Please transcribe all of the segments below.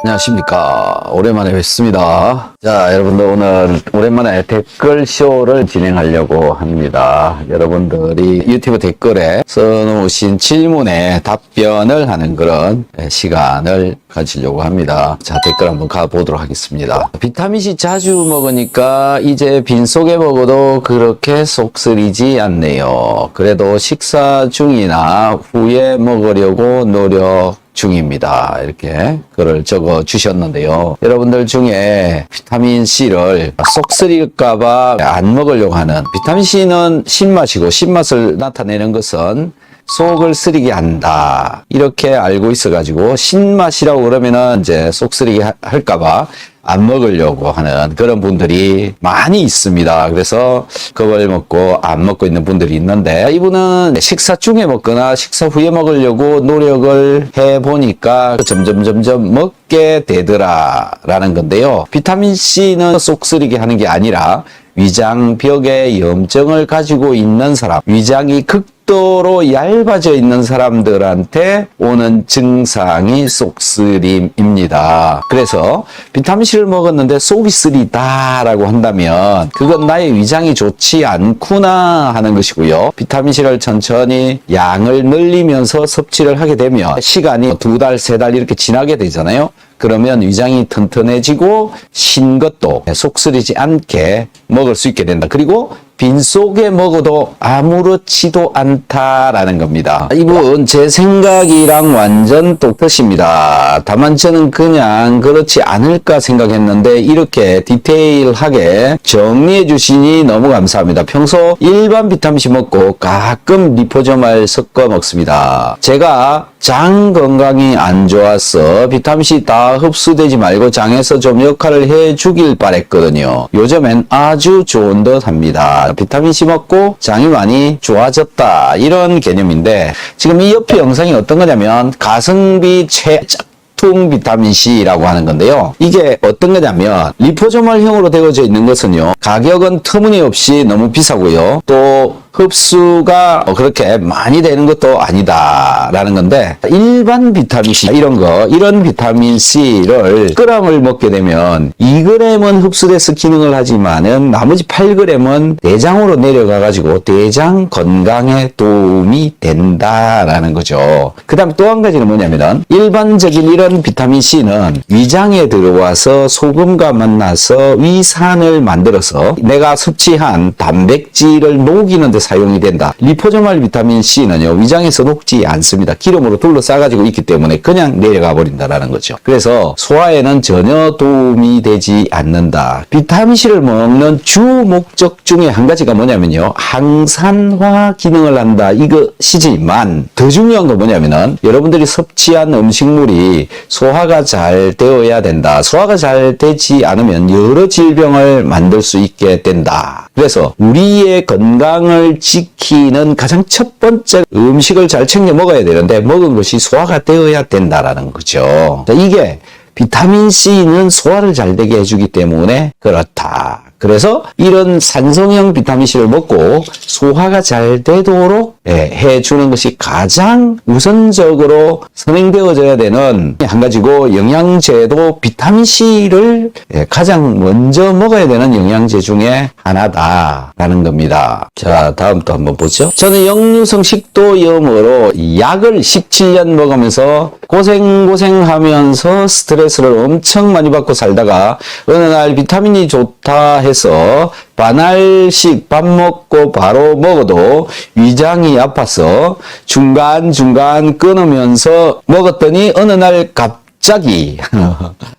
안녕하십니까. 오랜만에 뵙습니다. 자, 여러분들 오늘 오랜만에 댓글쇼를 진행하려고 합니다. 여러분들이 유튜브 댓글에 써놓으신 질문에 답변을 하는 그런 시간을 가지려고 합니다. 자, 댓글 한번 가보도록 하겠습니다. 비타민C 자주 먹으니까 이제 빈속에 먹어도 그렇게 속 쓰리지 않네요. 그래도 식사 중이나 후에 먹으려고 노력 중입니다. 이렇게 글을 적어 주셨는데요. 여러분들 중에 비타민C를 속 쓰릴까봐 안 먹으려고 하는, 비타민C는 신맛이고 신맛을 나타내는 것은 속을 쓰리게 한다, 이렇게 알고 있어가지고 신맛이라고 그러면은 이제 속 쓰리게 할까봐 안 먹으려고 하는 그런 분들이 많이 있습니다. 그래서 그걸 먹고 안 먹고 있는 분들이 있는데, 이분은 식사 중에 먹거나 식사 후에 먹으려고 노력을 해보니까 점점 먹게 되더라 라는 건데요. 비타민C는 속 쓰리게 하는 게 아니라 위장벽에 염증을 가지고 있는 사람, 위장이 극도로 얇아져 있는 사람들한테 오는 증상이 속쓰림입니다. 그래서 비타민C를 먹었는데 속이 쓰리다라고 한다면 그건 나의 위장이 좋지 않구나 하는 것이고요. 비타민C를 천천히 양을 늘리면서 섭취를 하게 되면 시간이 2달, 3달 이렇게 지나게 되잖아요. 그러면 위장이 튼튼해지고 신 것도 속 쓰리지 않게 먹을 수 있게 된다. 그리고 빈속에 먹어도 아무렇지도 않다라는 겁니다. 이분 제 생각이랑 완전 똑같습니다. 다만 저는 그냥 그렇지 않을까 생각했는데 이렇게 디테일하게 정리해 주시니 너무 감사합니다. 평소 일반 비타민C 먹고 가끔 리포저말 섞어 먹습니다. 제가 장 건강이 안 좋아서 비타민C 다 흡수되지 말고 장에서 좀 역할을 해주길 바랬거든요. 요즘엔 아주 좋은 듯 합니다. 비타민C 먹고 장이 많이 좋아졌다, 이런 개념인데, 지금 이 옆에 영상이 어떤 거냐면 가성비 짝퉁 비타민C라고 하는 건데요. 이게 어떤 거냐면 리포소말형으로 되어져 있는 것은요, 가격은 터무니없이 너무 비싸고요, 또 흡수가 그렇게 많이 되는 것도 아니다라는 건데, 일반 비타민C 이런 비타민C를 g을 먹게 되면 2g은 흡수돼서 기능을 하지만은 나머지 8g은 내장으로 내려가 가지고 대장 건강에 도움이 된다라는 거죠. 그다음 또 한 가지는 뭐냐면은, 일반적인 이런 비타민C는 위장에 들어와서 소금과 만나서 위산을 만들어서 내가 섭취한 단백질을 녹이는 데 사용이 된다. 리포소말 비타민C는요, 위장에서 녹지 않습니다. 기름으로 둘러싸가지고 있기 때문에 그냥 내려가 버린다라는 거죠. 그래서 소화에는 전혀 도움이 되지 않는다. 비타민C를 먹는 주 목적 중에 한 가지가 뭐냐면요, 항산화 기능을 한다, 이것이지만 더 중요한 건 뭐냐면은, 여러분들이 섭취한 음식물이 소화가 잘 되어야 된다. 소화가 잘 되지 않으면 여러 질병을 만들 수 있게 된다. 그래서 우리의 건강을 지키는 가장 첫 번째, 음식을 잘 챙겨 먹어야 되는데 먹은 것이 소화가 되어야 된다라는 거죠. 이게 비타민C는 소화를 잘 되게 해주기 때문에 그렇다. 그래서 이런 산성형 비타민C를 먹고 소화가 잘 되도록 해주는 것이 가장 우선적으로 선행되어져야 되는 한 가지고, 영양제도 비타민C를 가장 먼저 먹어야 되는 영양제 중에 하나다라는 겁니다. 자, 다음 또 한번 보죠. 저는 역류성 식도염으로 약을 17년 먹으면서 고생하면서 스트레스를 엄청 많이 받고 살다가 어느 날 비타민이 좋다 해서 반알씩 밥 먹고 바로 먹어도 위장이 아파서 중간중간 끊으면서 먹었더니 어느 날 갑자기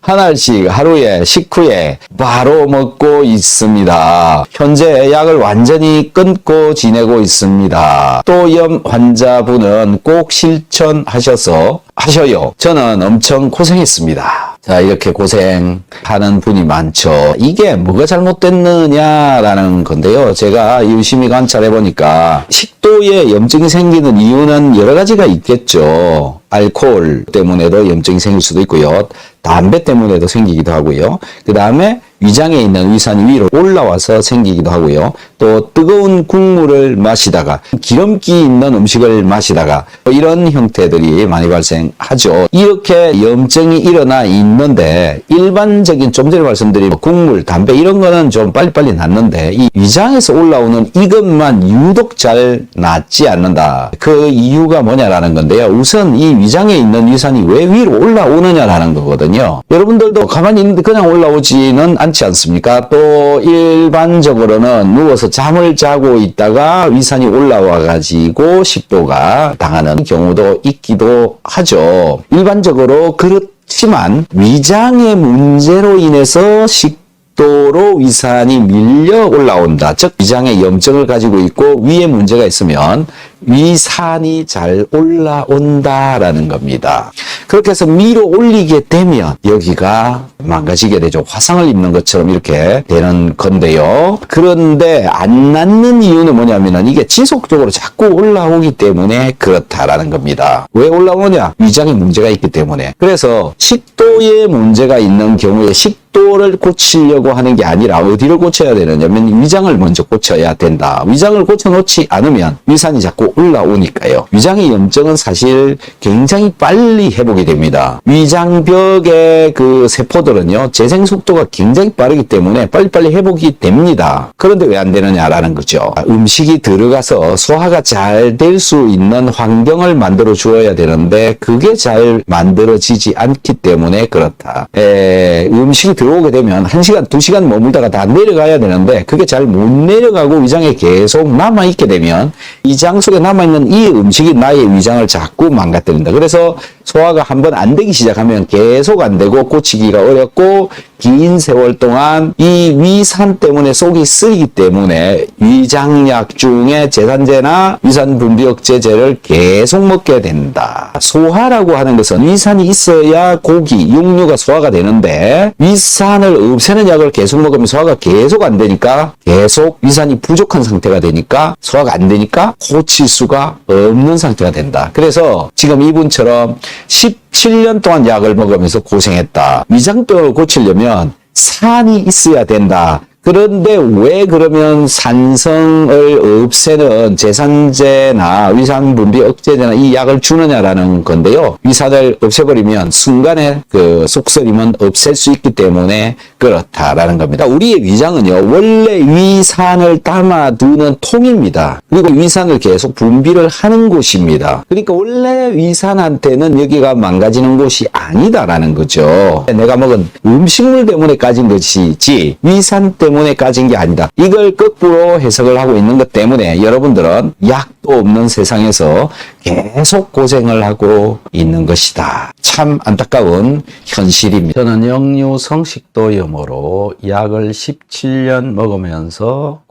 한 알씩 하루에 식후에 바로 먹고 있습니다. 현재 약을 완전히 끊고 지내고 있습니다. 또염 환자분은 꼭 실천하셔요. 저는 엄청 고생했습니다. 자, 이렇게 고생하는 분이 많죠. 이게 뭐가 잘못됐느냐라는 건데요. 제가 유심히 관찰해 보니까 식도에 염증이 생기는 이유는 여러 가지가 있겠죠. 알코올 때문에도 염증이 생길 수도 있고요. 담배 때문에도 생기기도 하고요. 그 다음에 위장에 있는 위산이 위로 올라와서 생기기도 하고요. 또 뜨거운 국물을 마시다가 기름기 있는 음식을 마시다가 이런 형태들이 많이 발생하죠. 이렇게 염증이 일어나 있는데 일반적인 좀 전에 말씀드린 국물, 담배 이런 거는 좀 빨리빨리 낫는데 이 위장에서 올라오는 이것만 유독 잘 낫지 않는다. 그 이유가 뭐냐라는 건데요. 우선 이 위장에 있는 위산이 왜 위로 올라오느냐라는 거거든요. 여러분들도 가만히 있는데 그냥 올라오지는 않지 않습니까? 또 일반적으로는 누워서 잠을 자고 있다가 위산이 올라와 가지고 식도가 당하는 경우도 있기도 하죠. 일반적으로 그렇지만 위장의 문제로 인해서 식도로 위산이 밀려 올라온다. 즉 위장에 염증을 가지고 있고 위에 문제가 있으면 위산이 잘 올라온다라는 겁니다. 그렇게 해서 위로 올리게 되면 여기가 망가지게 되죠. 화상을 입는 것처럼 이렇게 되는 건데요. 그런데 안 낫는 이유는 뭐냐면은 이게 지속적으로 자꾸 올라오기 때문에 그렇다라는 겁니다. 왜 올라오냐? 위장에 문제가 있기 때문에. 그래서 식도에 문제가 있는 경우에 식도를 고치려고 하는 게 아니라 어디를 고쳐야 되느냐면 위장을 먼저 고쳐야 된다. 위장을 고쳐놓지 않으면 위산이 자꾸 올라오니까요. 위장의 염증은 사실 굉장히 빨리 회복이 됩니다. 위장벽의 그 세포들은요, 재생 속도가 굉장히 빠르기 때문에 빨리빨리 회복이 됩니다. 그런데 왜 안 되느냐라는 거죠. 음식이 들어가서 소화가 잘 될 수 있는 환경을 만들어 주어야 되는데 그게 잘 만들어지지 않기 때문에 그렇다. 음식이 들어오게 되면 1시간, 2시간 머물다가 다 내려가야 되는데 그게 잘 못 내려가고 위장에 계속 남아있게 되면 위장 속에 남아있는 이 음식이 나의 위장을 자꾸 망가뜨린다. 그래서 소화가 한번 안 되기 시작하면 계속 안 되고 고치기가 어렵고 긴 세월 동안 이 위산 때문에 속이 쓰리기 때문에 위장약 중에 제산제나 위산 분비 억제제를 계속 먹게 된다. 소화라고 하는 것은 위산이 있어야 고기, 육류가 소화가 되는데 위산을 없애는 약을 계속 먹으면 소화가 계속 안 되니까 계속 위산이 부족한 상태가 되니까 소화가 안 되니까 고칠 수가 없는 상태가 된다. 그래서 지금 이분처럼 17년 동안 약을 먹으면서 고생했다. 위장병을 고치려면 산이 있어야 된다. 그런데 왜 그러면 산성을 없애는 제산제나 위산 분비 억제제나 이 약을 주느냐라는 건데요. 위산을 없애버리면 순간에 그 속쓰림은 없앨 수 있기 때문에 그렇다라는 겁니다. 우리의 위장은요, 원래 위산을 담아두는 통입니다. 그리고 위산을 계속 분비를 하는 곳입니다. 그러니까 원래 위산한테는 여기가 망가지는 곳이 아니다라는 거죠. 내가 먹은 음식물 때문에 까진 것이지 위산 때문에 까진 게 아니다. 이걸 거꾸로 해석을 하고 있는 것 때문에 여러분들은 약도 없는 세상에서 계속 고생을 하고 있는 것이다. 참 안타까운 현실입니다. 저는 역류성식도염으로 약을 17년 먹으면서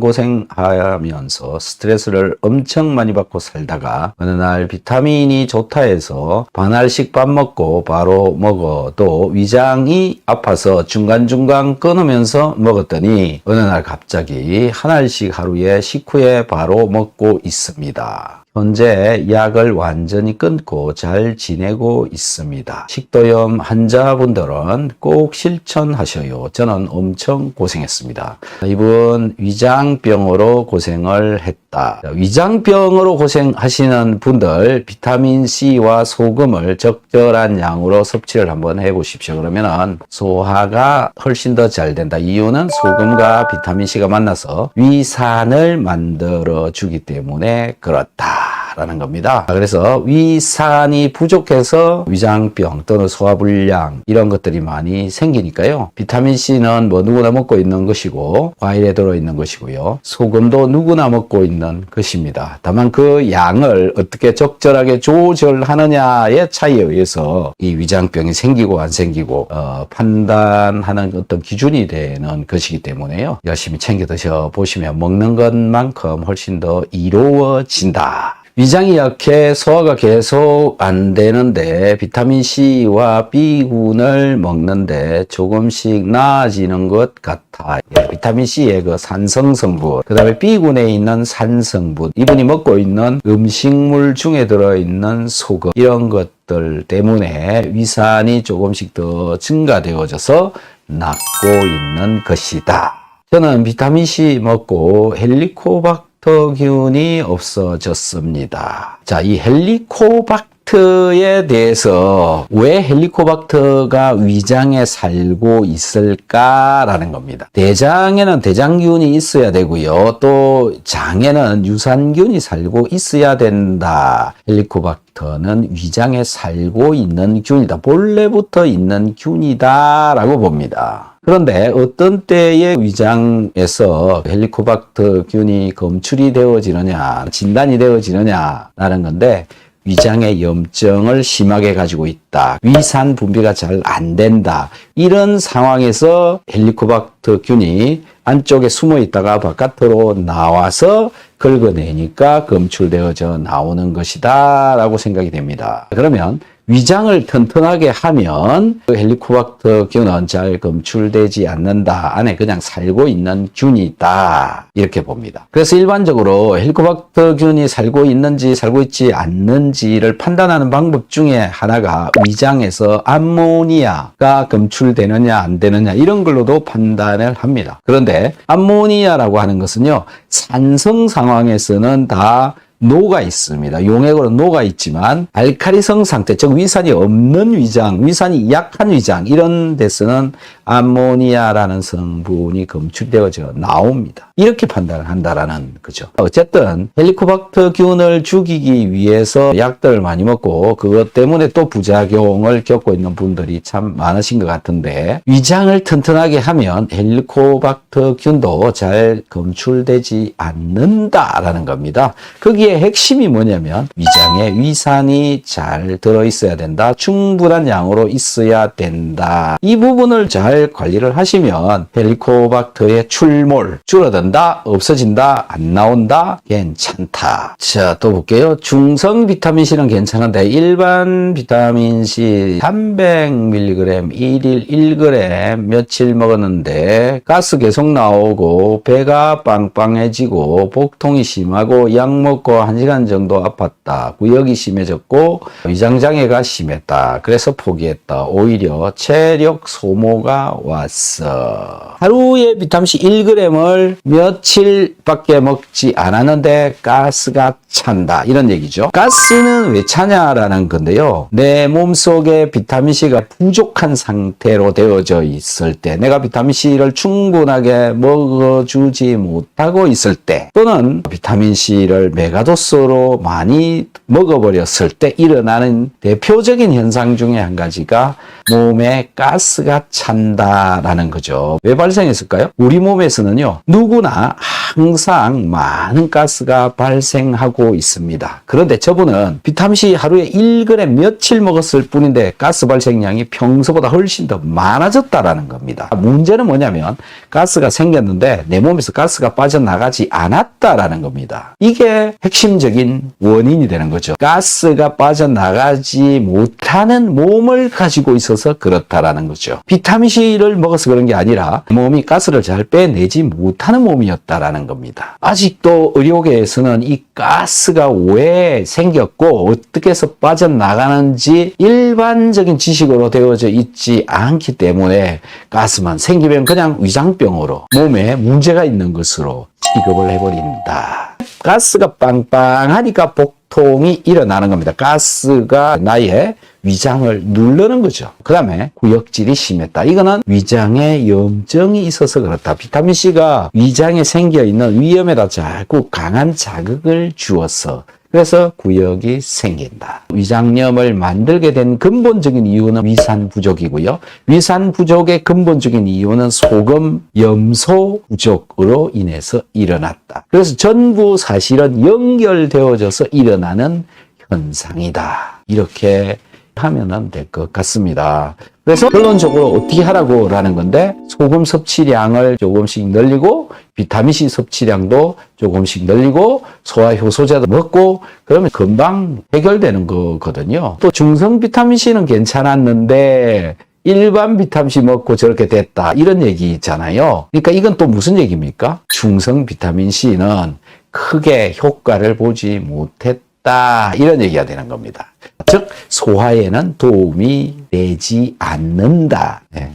고생하면서 스트레스를 엄청 많이 받고 살다가 어느 날 비타민이 좋다 해서 반알씩 밥 먹고 바로 먹어도 위장이 아파서 중간중간 끊으면서 먹었더니 어느 날 갑자기 한 알씩 하루에 식후에 바로 먹고 있습니다. 현재 약을 완전히 끊고 잘 지내고 있습니다. 식도염 환자분들은 꼭 실천하셔요. 저는 엄청 고생했습니다. 이분 위장병으로 고생을 했다. 위장병으로 고생하시는 분들 비타민C와 소금을 적절한 양으로 섭취를 한번 해보십시오. 그러면은 소화가 훨씬 더 잘 된다. 이유는 소금과 비타민C가 만나서 위산을 만들어 주기 때문에 그렇다 라는 겁니다. 그래서 위산이 부족해서 위장병 또는 소화불량 이런 것들이 많이 생기니까요. 비타민C는 뭐 누구나 먹고 있는 것이고 과일에 들어있는 것이고요. 소금도 누구나 먹고 있는 것입니다. 다만 그 양을 어떻게 적절하게 조절하느냐의 차이에 의해서 이 위장병이 생기고 안 생기고 판단하는 어떤 기준이 되는 것이기 때문에요. 열심히 챙겨 드셔보시면 먹는 것만큼 훨씬 더 이로워진다. 위장이 약해 소화가 계속 안 되는데 비타민C와 B군을 먹는데 조금씩 나아지는 것 같아. 비타민C의 그 산성 성분, 그 다음에 B군에 있는 산성분, 이분이 먹고 있는 음식물 중에 들어있는 소금, 이런 것들 때문에 위산이 조금씩 더 증가되어져서 낫고 있는 것이다. 저는 비타민C 먹고 헬리코박터균이 없어졌습니다. 자, 이 헬리코박터에 대해서 왜 헬리코박터가 위장에 살고 있을까라는 겁니다. 대장에는 대장균이 있어야 되고요. 또 장에는 유산균이 살고 있어야 된다. 헬리코박터는 위장에 살고 있는 균이다. 본래부터 있는 균이다 라고 봅니다. 그런데 어떤 때에 위장에서 헬리코박터균이 검출이 되어지느냐, 진단이 되어지느냐라는 건데, 위장에 염증을 심하게 가지고 있다. 위산 분비가 잘 안 된다. 이런 상황에서 헬리코박터균이 안쪽에 숨어 있다가 바깥으로 나와서 긁어내니까 검출되어져 나오는 것이다 라고 생각이 됩니다. 그러면 위장을 튼튼하게 하면 그 헬리코박터균은 잘 검출되지 않는다. 안에 그냥 살고 있는 균이다. 이렇게 봅니다. 그래서 일반적으로 헬리코박터균이 살고 있는지 살고 있지 않는지를 판단하는 방법 중에 하나가 위장에서 암모니아가 검출되느냐 안 되느냐 이런 걸로도 판단을 합니다. 그런데 암모니아라고 하는 것은요. 산성 상황에서는 다 노가 있습니다. 용액으로 노가 있지만 알카리성 상태, 즉 위산이 없는 위장, 위산이 약한 위장 이런 데서는 암모니아라는 성분이 검출되어져 나옵니다. 이렇게 판단을 한다라는 거죠. 어쨌든 헬리코박터균을 죽이기 위해서 약들을 많이 먹고 그것 때문에 또 부작용을 겪고 있는 분들이 참 많으신 것 같은데 위장을 튼튼하게 하면 헬리코박터균도 잘 검출되지 않는다라는 겁니다. 거기에 핵심이 뭐냐면 위장에 위산이 잘 들어있어야 된다. 충분한 양으로 있어야 된다. 이 부분을 잘 관리를 하시면 헬리코박터의 출몰 줄어든다, 없어진다, 안 나온다, 괜찮다. 자, 또 볼게요. 중성 비타민C는 괜찮은데 일반 비타민C 300mg 1일 1g 며칠 먹었는데 가스 계속 나오고 배가 빵빵해지고 복통이 심하고 약 먹고 1시간 정도 아팠다. 구역이 심해졌고 위장장애가 심했다. 그래서 포기했다. 오히려 체력 소모가 왔어. 하루에 비타민C 1g을 며칠밖에 먹지 않았는데 가스가 찬다. 이런 얘기죠. 가스는 왜 차냐라는 건데요. 내 몸속에 비타민C가 부족한 상태로 되어져 있을 때 내가 비타민C를 충분하게 먹어주지 못하고 있을 때 또는 비타민C를 메가도스로 많이 먹어버렸을 때 일어나는 대표적인 현상 중에 한 가지가 몸에 가스가 찬다라는 거죠. 왜 발생했을까요? 우리 몸에서는요, 누구나 항상 많은 가스가 발생하고 있습니다. 그런데 저분은 비타민C 하루에 1g 며칠 먹었을 뿐인데 가스 발생량이 평소보다 훨씬 더 많아졌다라는 겁니다. 문제는 뭐냐면 가스가 생겼는데 내 몸에서 가스가 빠져나가지 않았다라는 겁니다. 이게 핵심적인 원인이 되는 거죠. 가스가 빠져나가지 못하는 몸을 가지고 있어서 그렇다라는 거죠. 비타민C를 먹어서 그런 게 아니라 몸이 가스를 잘 빼내지 못하는 몸이었다라는 겁니다. 아직도 의료계에서는 이 가스가 왜 생겼고 어떻게 해서 빠져나가는지 일반적인 지식으로 되어져 있지 않기 때문에 가스만 생기면 그냥 위장병으로 몸에 문제가 있는 것으로 취급을 해버린다. 가스가 빵빵하니까 복통이 일어나는 겁니다. 가스가 나의 위장을 누르는 거죠. 그 다음에 구역질이 심했다. 이거는 위장에 염증이 있어서 그렇다. 비타민C가 위장에 생겨있는 위염에다 자꾸 강한 자극을 주어서 그래서 구역이 생긴다. 위장염을 만들게 된 근본적인 이유는 위산 부족이고요. 위산 부족의 근본적인 이유는 소금, 염소 부족으로 인해서 일어났다. 그래서 전부 사실은 연결되어져서 일어나는 현상이다. 이렇게 하면 될 것 같습니다. 그래서 결론적으로 어떻게 하라고 라는 건데 소금 섭취량을 조금씩 늘리고 비타민C 섭취량도 조금씩 늘리고 소화효소제도 먹고 그러면 금방 해결되는 거거든요. 또 중성 비타민C는 괜찮았는데 일반 비타민C 먹고 저렇게 됐다 이런 얘기 있잖아요. 그러니까 이건 또 무슨 얘기입니까? 중성 비타민C는 크게 효과를 보지 못했다 이런 얘기가 되는 겁니다. 즉 소화에는 도움이 되지 않는다. 네.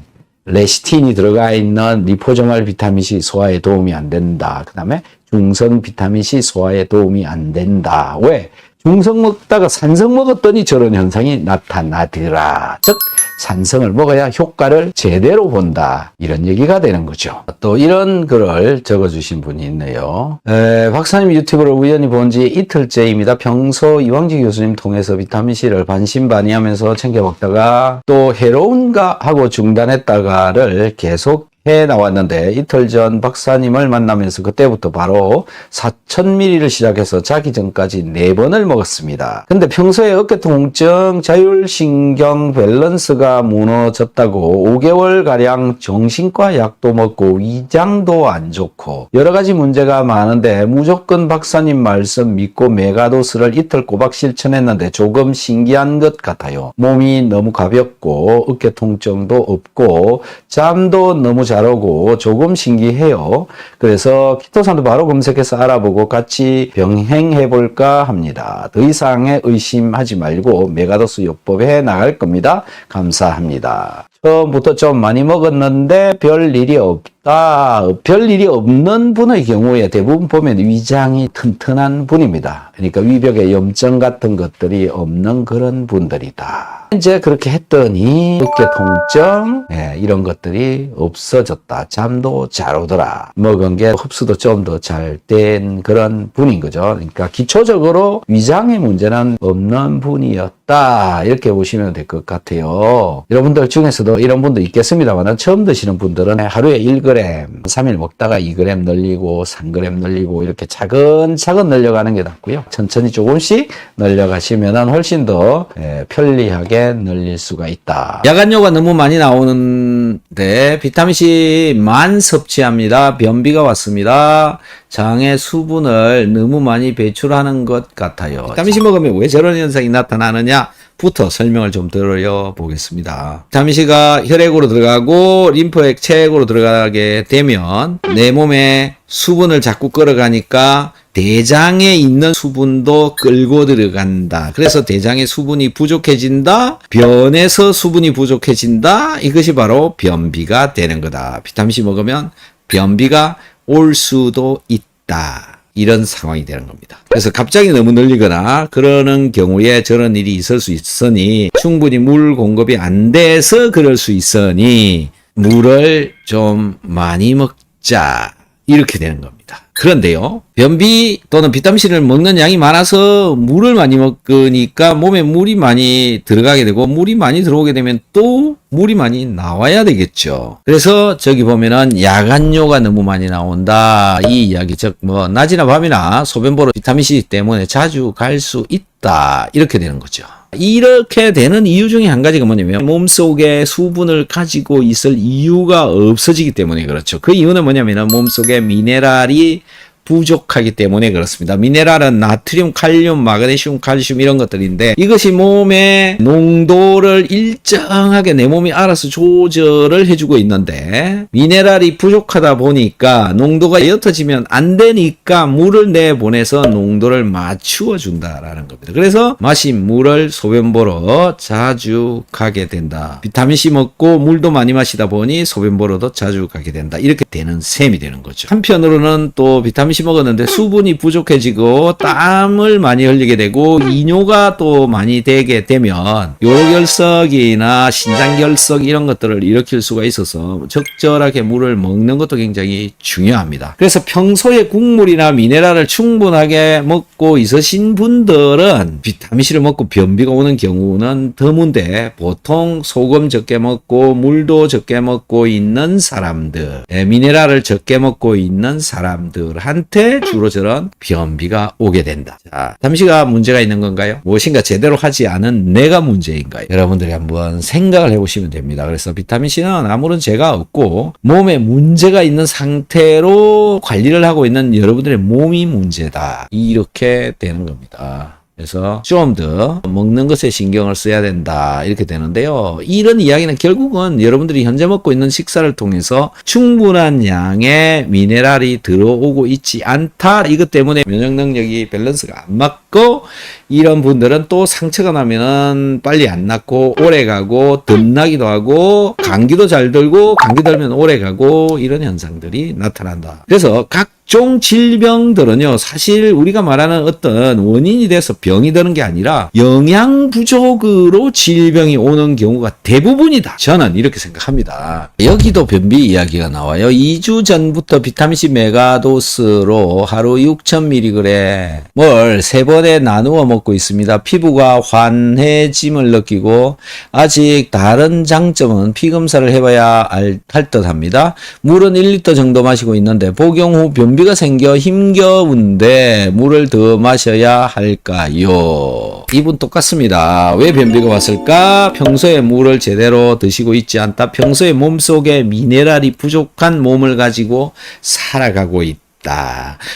레시틴이 들어가 있는 리포소말 비타민C 소화에 도움이 안 된다. 그 다음에 중성 비타민C 소화에 도움이 안 된다. 왜? 중성 먹다가 산성 먹었더니 저런 현상이 나타나더라. 즉 산성을 먹어야 효과를 제대로 본다. 이런 얘기가 되는 거죠. 또 이런 글을 적어주신 분이 있네요. 박사님 유튜브를 우연히 본 지 이틀째입니다. 평소 이광지 교수님 통해서 비타민C를 반신반의하면서 챙겨 먹다가 또 해로운가 하고 중단했다가를 계속 해 나왔는데 이틀 전 박사님을 만나면서 그때부터 바로 4000ml를 시작해서 자기 전까지 4번을 먹었습니다. 근데 평소에 어깨 통증, 자율신경 밸런스가 무너졌다고 5개월가량 정신과 약도 먹고 위장도 안 좋고 여러 가지 문제가 많은데 무조건 박사님 말씀 믿고 메가도스를 이틀 꼬박 실천했는데 조금 신기한 것 같아요. 몸이 너무 가볍고 어깨 통증도 없고 잠도 너무 잘 오고 조금 신기해요. 그래서 키토산도 바로 검색해서 알아보고 같이 병행해볼까 합니다. 더 이상의 의심하지 말고 메가도스 요법에 나갈 겁니다. 감사합니다. 처음부터 좀 많이 먹었는데 별일이 없다. 별일이 없는 분의 경우에 대부분 보면 위장이 튼튼한 분입니다. 그러니까 위벽에 염증 같은 것들이 없는 그런 분들이다. 이제 그렇게 했더니 어깨 통증 이런 것들이 없어졌다. 잠도 잘 오더라. 먹은 게 흡수도 좀 더 잘 된 그런 분인 거죠. 그러니까 기초적으로 위장의 문제는 없는 분이었다. 이렇게 보시면 될 것 같아요. 여러분들 중에서도 이런 분도 있겠습니다만 처음 드시는 분들은 하루에 1g, 3일 먹다가 2g 늘리고 3g 늘리고 이렇게 차근차근 늘려가는 게 낫고요. 천천히 조금씩 늘려가시면 훨씬 더 편리하게 늘릴 수가 있다. 야간요가 너무 많이 나오는데 비타민C만 섭취합니다. 변비가 왔습니다. 장의 수분을 너무 많이 배출하는 것 같아요. 비타민C 먹으면 왜 저런 현상이 나타나느냐? 부터 설명을 좀 드려보겠습니다. 비타민C가 혈액으로 들어가고 림프액 체액으로 들어가게 되면 내 몸에 수분을 자꾸 끌어가니까 대장에 있는 수분도 끌고 들어간다. 그래서 대장의 수분이 부족해진다. 변에서 수분이 부족해진다. 이것이 바로 변비가 되는 거다. 비타민C 먹으면 변비가 올 수도 있다. 이런 상황이 되는 겁니다. 그래서 갑자기 너무 늘리거나 그러는 경우에 저런 일이 있을 수 있으니 충분히 물 공급이 안 돼서 그럴 수 있으니 물을 좀 많이 먹자. 이렇게 되는 겁니다. 그런데요, 변비 또는 비타민C를 먹는 양이 많아서 물을 많이 먹으니까 몸에 물이 많이 들어가게 되고 물이 많이 들어오게 되면 또 물이 많이 나와야 되겠죠. 그래서 저기 보면은 야간요가 너무 많이 나온다. 이 이야기, 즉 뭐 낮이나 밤이나 소변 보러 비타민C 때문에 자주 갈 수 있다. 이렇게 되는 거죠. 이렇게 되는 이유 중에 한 가지가 뭐냐면 몸속에 수분을 가지고 있을 이유가 없어지기 때문에 그렇죠. 그 이유는 뭐냐면 몸속에 미네랄이 부족하기 때문에 그렇습니다. 미네랄은 나트륨, 칼륨, 마그네슘, 칼슘 이런 것들인데 이것이 몸의 농도를 일정하게 내 몸이 알아서 조절을 해주고 있는데 미네랄이 부족하다 보니까 농도가 옅어지면 안 되니까 물을 내보내서 농도를 맞추어 준다라는 겁니다. 그래서 마신 물을 소변 보러 자주 가게 된다. 비타민C 먹고 물도 많이 마시다 보니 소변 보러도 자주 가게 된다. 이렇게 되는 셈이 되는 거죠. 한편으로는 또 비타민C 먹었는데 수분이 부족해지고 땀을 많이 흘리게 되고 이뇨가 또 많이 되게 되면 요로결석이나 신장결석 이런 것들을 일으킬 수가 있어서 적절하게 물을 먹는 것도 굉장히 중요합니다. 그래서 평소에 국물이나 미네랄을 충분하게 먹고 있으신 분들은 비타민C를 먹고 변비가 오는 경우는 드문데 보통 소금 적게 먹고 물도 적게 먹고 있는 사람들, 미네랄을 적게 먹고 있는 사람들한테 주로 저런 변비가 오게 된다. 자, 비타민C가 문제가 있는 건가요? 무엇인가 제대로 하지 않은 내가 문제인가요? 여러분들이 한번 생각을 해보시면 됩니다. 그래서 비타민C는 아무런 죄가 없고 몸에 문제가 있는 상태로 관리를 하고 있는 여러분들의 몸이 문제다. 이렇게 되는 겁니다. 그래서 좀 더 먹는 것에 신경을 써야 된다 이렇게 되는데요. 이런 이야기는 결국은 여러분들이 현재 먹고 있는 식사를 통해서 충분한 양의 미네랄이 들어오고 있지 않다. 이것 때문에 면역 능력이 밸런스가 안 맞고 이런 분들은 또 상처가 나면은 빨리 안 낫고 오래 가고 덧나기도 하고 감기도 잘 들고 감기 들면 오래 가고 이런 현상들이 나타난다. 그래서 각종 질병들은요, 사실 우리가 말하는 어떤 원인이 돼서 병이 드는 게 아니라 영양 부족으로 질병이 오는 경우가 대부분이다. 저는 이렇게 생각합니다. 여기도 변비 이야기가 나와요. 2주 전부터 비타민C 메가도스로 하루 6,000mg을 3번에 나누어 먹고 있습니다. 피부가 환해짐을 느끼고 아직 다른 장점은 피 검사를 해봐야 할 듯 합니다. 물은 1리터 정도 마시고 있는데 복용 후 변비가 생겨 힘겨운데 물을 더 마셔야 할까요? 이분 똑같습니다. 왜 변비가 왔을까? 평소에 물을 제대로 드시고 있지 않다. 평소에 몸속에 미네랄이 부족한 몸을 가지고 살아가고 있다.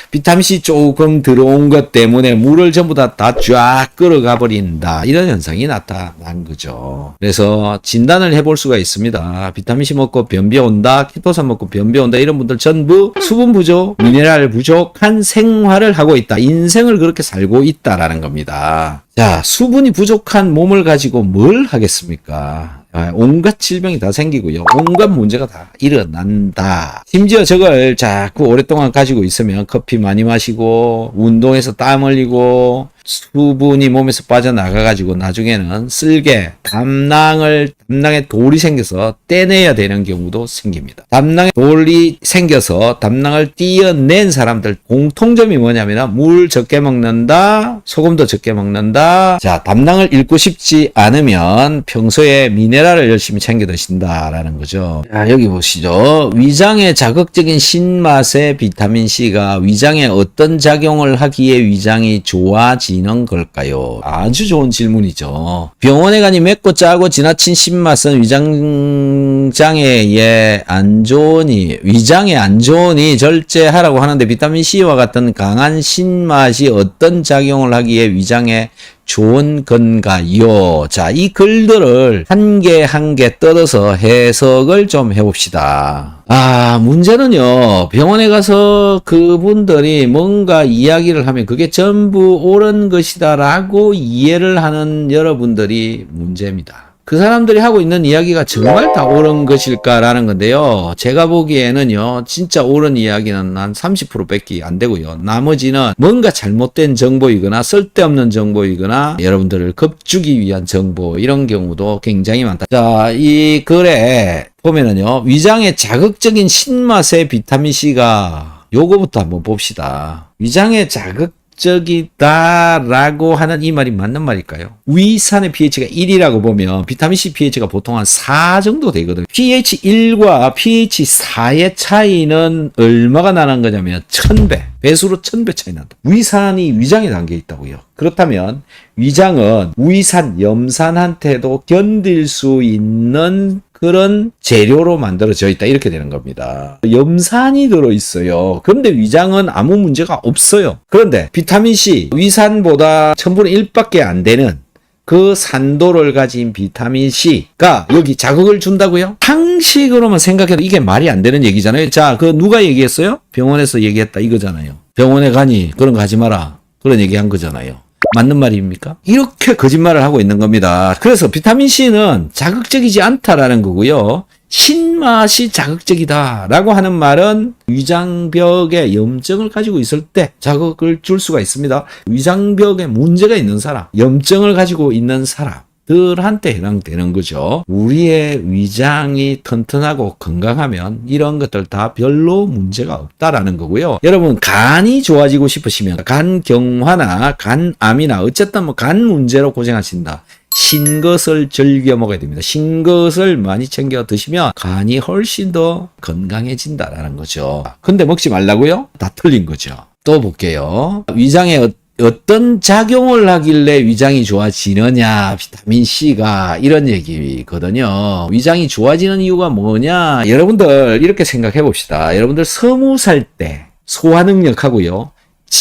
비타민C 조금 들어온 것 때문에 물을 전부 다 쫙 끌어가 버린다. 이런 현상이 나타난 거죠. 그래서 진단을 해볼 수가 있습니다. 비타민C 먹고 변비 온다, 키토산 먹고 변비 온다, 이런 분들 전부 수분 부족, 미네랄 부족한 생활을 하고 있다. 인생을 그렇게 살고 있다라는 겁니다. 자, 수분이 부족한 몸을 가지고 뭘 하겠습니까? 온갖 질병이 다 생기고요. 온갖 문제가 다 일어난다. 심지어 저걸 자꾸 오랫동안 가지고 있으면 커피 많이 마시고 운동해서 땀 흘리고 수분이 몸에서 빠져나가가지고 나중에는 쓸개, 담낭에 돌이 생겨서 떼내야 되는 경우도 생깁니다. 담낭에 돌이 생겨서 담낭을 띄어낸 사람들 공통점이 뭐냐면 물 적게 먹는다, 소금도 적게 먹는다. 자, 담낭을 잃고 싶지 않으면 평소에 미네랄을 열심히 챙겨 드신다라는 거죠. 자, 여기 보시죠. 위장에 자극적인 신맛의 비타민C가 위장에 어떤 작용을 하기에 위장이 좋아지는 걸까요? 아주 좋은 질문이죠. 병원에 가니 맵고 짜고 지나친 신맛은 위장장애에 안 좋으니 위장에 안 좋으니 절제하라고 하는데 비타민C와 같은 강한 신맛이 어떤 작용을 하기에 위장에 좋은 건가요? 자, 이 글들을 한 개 한 개 뜯어서 해석을 좀 해봅시다. 문제는요, 병원에 가서 그분들이 뭔가 이야기를 하면 그게 전부 옳은 것이다라고 이해를 하는 여러분들이 문제입니다. 그 사람들이 하고 있는 이야기가 정말 다 옳은 것일까라는 건데요. 제가 보기에는요, 진짜 옳은 이야기는 한 30%밖에 안 되고요. 나머지는 뭔가 잘못된 정보이거나 쓸데없는 정보이거나 여러분들을 겁주기 위한 정보, 이런 경우도 굉장히 많다. 자, 이 글에 보면은요, 위장에 자극적인 신맛의 비타민C가 요거부터 한번 봅시다. 위장에 자극적이다라고 하는 이 말이 맞는 말일까요? 위산의 pH가 1이라고 보면 비타민C pH가 보통 한 4 정도 되거든요. pH 1과 pH 4의 차이는 얼마가 나는 거냐면 1000배. 배수로 1000배 차이 난다. 위산이 위장에 담겨 있다고요. 그렇다면 위장은 위산, 염산한테도 견딜 수 있는 그런 재료로 만들어져 있다. 이렇게 되는 겁니다. 염산이 들어있어요. 그런데 위장은 아무 문제가 없어요. 그런데 비타민C, 위산보다 1000분의 1밖에 안 되는 그 산도를 가진 비타민C가 여기 자극을 준다고요? 상식으로만 생각해도 이게 말이 안 되는 얘기잖아요. 자, 그 누가 얘기했어요? 병원에서 얘기했다 이거잖아요. 병원에 가니 그런 거 하지 마라. 그런 얘기한 거잖아요. 맞는 말입니까? 이렇게 거짓말을 하고 있는 겁니다. 그래서 비타민C는 자극적이지 않다라는 거고요. 신맛이 자극적이다라고 하는 말은 위장벽에 염증을 가지고 있을 때 자극을 줄 수가 있습니다. 위장벽에 문제가 있는 사람, 염증을 가지고 있는 사람들한테 해당되는 거죠. 우리의 위장이 튼튼하고 건강하면 이런 것들 다 별로 문제가 없다라는 거고요. 여러분, 간이 좋아지고 싶으시면 간경화나 간암이나 어쨌든 뭐 간 문제로 고생하신다. 신것을 즐겨 먹어야 됩니다. 신것을 많이 챙겨 드시면 간이 훨씬 더 건강해진다라는 거죠. 근데 먹지 말라고요? 다 틀린 거죠. 또 볼게요. 위장에 어떤 작용을 하길래 위장이 좋아지느냐, 비타민C가 이런 얘기거든요. 위장이 좋아지는 이유가 뭐냐? 여러분들 이렇게 생각해 봅시다. 여러분들 20살 때 소화 능력하고요,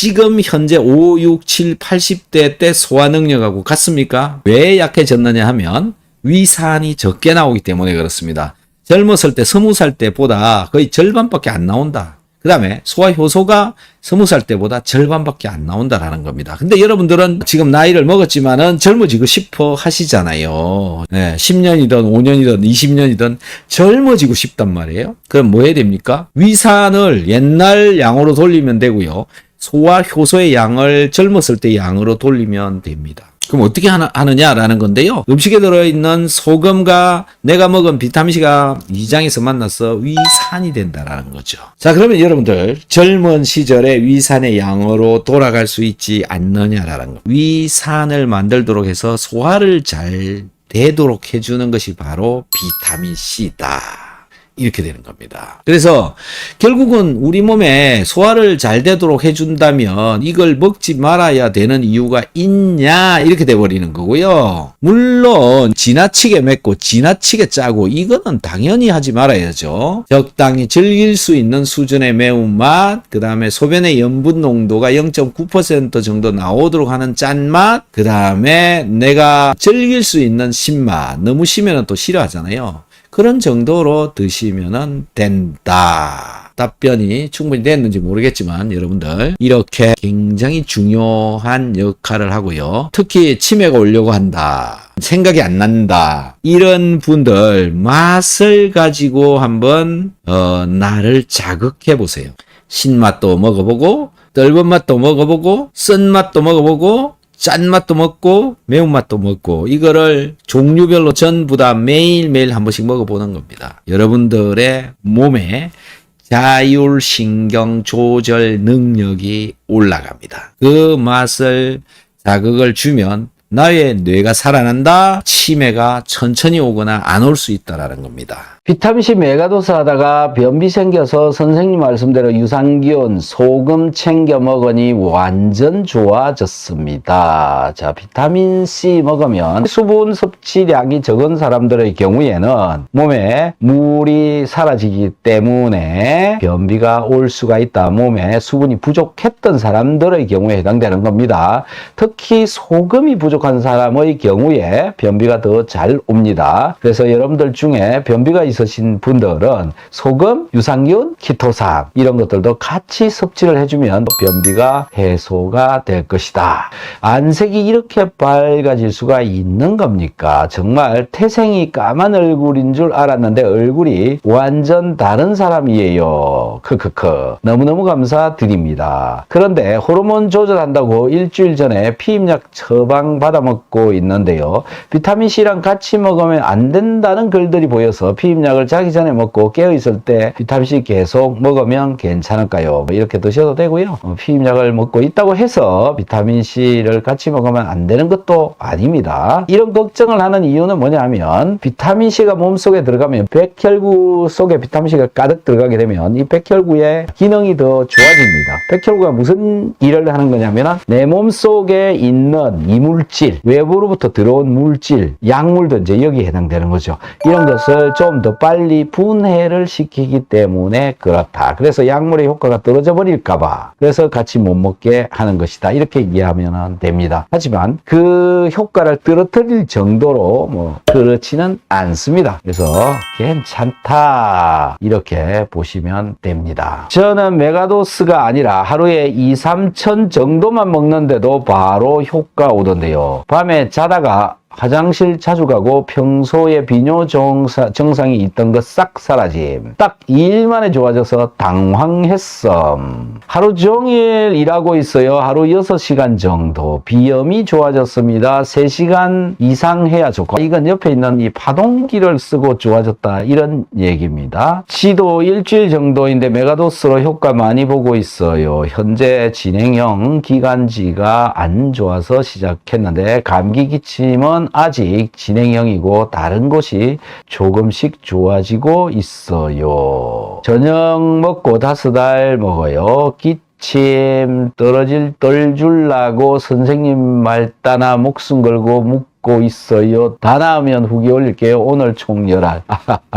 지금 현재 5, 6, 7, 80대 때 소화 능력하고 같습니까? 왜 약해졌느냐 하면 위산이 적게 나오기 때문에 그렇습니다. 젊었을 때 20살 때보다 거의 절반밖에 안 나온다. 그 다음에 소화 효소가 20살 때보다 절반밖에 안 나온다라는 겁니다. 근데 여러분들은 지금 나이를 먹었지만은 젊어지고 싶어 하시잖아요. 네, 10년이든 5년이든 20년이든 젊어지고 싶단 말이에요. 그럼 뭐 해야 됩니까? 위산을 옛날 양으로 돌리면 되고요. 소화 효소의 양을 젊었을 때 양으로 돌리면 됩니다. 그럼 어떻게 하느냐라는 건데요. 음식에 들어있는 소금과 내가 먹은 비타민C가 위장에서 만나서 위산이 된다라는 거죠. 자, 그러면 여러분들 젊은 시절에 위산의 양으로 돌아갈 수 있지 않느냐라는 거. 위산을 만들도록 해서 소화를 잘 되도록 해주는 것이 바로 비타민C다. 이렇게 되는 겁니다. 그래서 결국은 우리 몸에 소화를 잘 되도록 해준다면 이걸 먹지 말아야 되는 이유가 있냐 이렇게 돼버리는 거고요. 물론 지나치게 맵고 지나치게 짜고 이거는 당연히 하지 말아야죠. 적당히 즐길 수 있는 수준의 매운맛, 그 다음에 소변의 염분 농도가 0.9% 정도 나오도록 하는 짠맛, 그 다음에 내가 즐길 수 있는 신맛, 너무 심하면 또 싫어하잖아요. 그런 정도로 드시면 된다. 답변이 충분히 됐는지 모르겠지만 여러분들 이렇게 굉장히 중요한 역할을 하고요. 특히 치매가 오려고 한다. 생각이 안 난다. 이런 분들 맛을 가지고 한번 나를 자극해 보세요. 신맛도 먹어보고 떫은 맛도 먹어보고 쓴맛도 먹어보고 짠맛도 먹고 매운맛도 먹고 이거를 종류별로 전부 다 매일매일 한 번씩 먹어보는 겁니다. 여러분들의 몸에 자율신경 조절 능력이 올라갑니다. 그 맛을 자극을 주면 나의 뇌가 살아난다. 치매가 천천히 오거나 안 올 수 있다라는 겁니다. 비타민C 메가도스 하다가 변비 생겨서 선생님 말씀대로 유산균, 소금 챙겨 먹으니 완전 좋아졌습니다. 자, 비타민C 먹으면 수분 섭취량이 적은 사람들의 경우에는 몸에 물이 사라지기 때문에 변비가 올 수가 있다. 몸에 수분이 부족했던 사람들의 경우에 해당되는 겁니다. 특히 소금이 부족한 사람의 경우에 변비가 더 잘 옵니다. 그래서 여러분들 중에 변비가 있으신 분들은 소금, 유산균, 키토산 이런 것들도 같이 섭취를 해주면 변비가 해소가 될 것이다. 안색이 이렇게 밝아질 수가 있는 겁니까? 정말 태생이 까만 얼굴인 줄 알았는데 얼굴이 완전 다른 사람이에요. 크크크. 너무너무 감사드립니다. 그런데 호르몬 조절한다고 일주일 전에 피임약 처방 받아먹고 있는데요. 비타민C랑 같이 먹으면 안 된다는 글들이 보여서 피임약을 자기 전에 먹고 깨어있을 때 비타민C 계속 먹으면 괜찮을까요? 이렇게 드셔도 되고요. 피임약을 먹고 있다고 해서 비타민C를 같이 먹으면 안 되는 것도 아닙니다. 이런 걱정을 하는 이유는 뭐냐면 비타민C가 몸속에 들어가면 백혈구 속에 비타민C가 가득 들어가게 되면 이 백혈구의 기능이 더 좋아집니다. 백혈구가 무슨 일을 하는 거냐면 내 몸속에 있는 이물질, 외부로부터 들어온 물질, 약물도 이제 여기에 해당되는 거죠. 이런 것을 좀 더 빨리 분해를 시키기 때문에 그렇다. 그래서 약물의 효과가 떨어져 버릴까봐 그래서 같이 못 먹게 하는 것이다. 이렇게 이해하면 됩니다. 하지만 그 효과를 떨어뜨릴 정도로 뭐 그렇지는 않습니다. 그래서 괜찮다. 이렇게 보시면 됩니다. 저는 메가도스가 아니라 하루에 2, 3천 정도만 먹는데도 바로 효과 오던데요. 밤에 자다가 화장실 자주 가고 평소에 비뇨 증상이 있던 것 싹 사라짐. 딱 2일 만에 좋아져서 당황했음. 하루 종일 일하고 있어요. 하루 6시간 정도. 비염이 좋아졌습니다. 3시간 이상 해야 좋고 이건 옆에 있는 이 파동기를 쓰고 좋아졌다 이런 얘기입니다. 지도 일주일 정도인데 메가도스로 효과 많이 보고 있어요. 현재 진행형 기관지가 안 좋아서 시작했는데 감기 기침은 아직 진행형이고 다른 곳이 조금씩 좋아지고 있어요. 저녁 먹고 5달 먹어요. 기침 떨어질 떨 줄라고 선생님 말 따나 목숨 걸고 먹고 있어요. 다 나으면 후기 올릴게요. 오늘 총 11알.